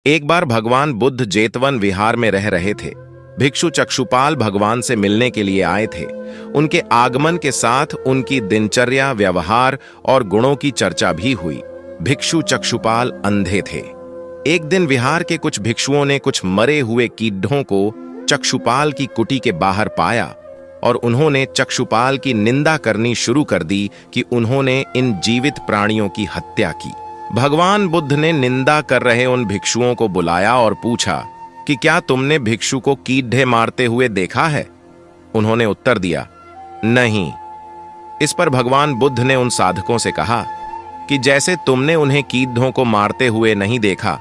एक बार भगवान बुद्ध जेतवन विहार में रह रहे थे। भिक्षु चक्षुपाल भगवान से मिलने के लिए आए थे। उनके आगमन के साथ उनकी दिनचर्या, व्यवहार और गुणों की चर्चा भी हुई। भिक्षु चक्षुपाल अंधे थे। एक दिन विहार के कुछ भिक्षुओं ने कुछ मरे हुए कीड़ों को चक्षुपाल की कुटी के बाहर पाया और उन्होंने चक्षुपाल की निंदा करनी शुरू कर दी कि उन्होंने इन जीवित प्राणियों की हत्या की। भगवान बुद्ध ने निंदा कर रहे उन भिक्षुओं को बुलाया और पूछा कि क्या तुमने भिक्षु को कीड़े मारते हुए देखा है? उन्होंने उत्तर दिया, नहीं। इस पर भगवान बुद्ध ने उन साधकों से कहा कि जैसे तुमने उन्हें कीड़ों को मारते हुए नहीं देखा,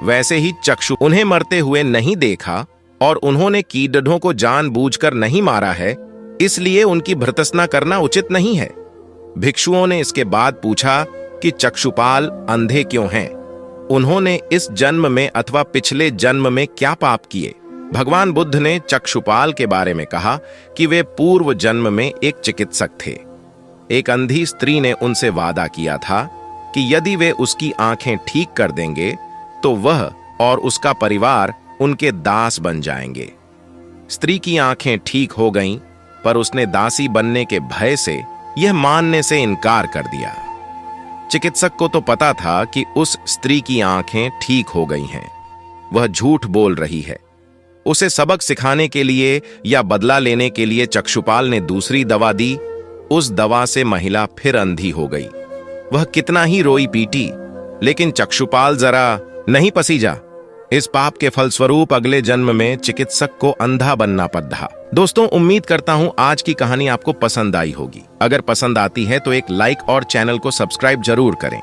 वैसे ही चक्षु उन्हें मरते हुए नहीं देखा और उन्होंने कीड़ों को जानबूझकर नहीं मारा है, इसलिए उनकी भर्त्सना करना उचित नहीं है। भिक्षुओं ने इसके बाद पूछा कि चक्षुपाल अंधे क्यों हैं? उन्होंने इस जन्म में अथवा पिछले जन्म में क्या पाप किए? भगवान बुद्ध ने चक्षुपाल के बारे में कहा कि वे पूर्व जन्म में एक चिकित्सक थे। एक अंधी स्त्री ने उनसे वादा किया था कि यदि वे उसकी आंखें ठीक कर देंगे तो वह और उसका परिवार उनके दास बन जाएंगे। स्त्री की आंखें ठीक हो गईं, पर उसने दासी बनने के भय से यह मानने से इनकार कर दिया। चिकित्सक को तो पता था कि उस स्त्री की आंखें ठीक हो गई हैं। वह झूठ बोल रही है। उसे सबक सिखाने के लिए या बदला लेने के लिए चक्षुपाल ने दूसरी दवा दी। उस दवा से महिला फिर अंधी हो गई। वह कितना ही रोई पीटी, लेकिन चक्षुपाल जरा नहीं पसीजा। इस पाप के फलस्वरूप अगले जन्म में चिकित्सक को अंधा बनना पड़ा। दोस्तों, उम्मीद करता हूं आज की कहानी आपको पसंद आई होगी। अगर पसंद आती है तो एक लाइक और चैनल को सब्सक्राइब जरूर करें।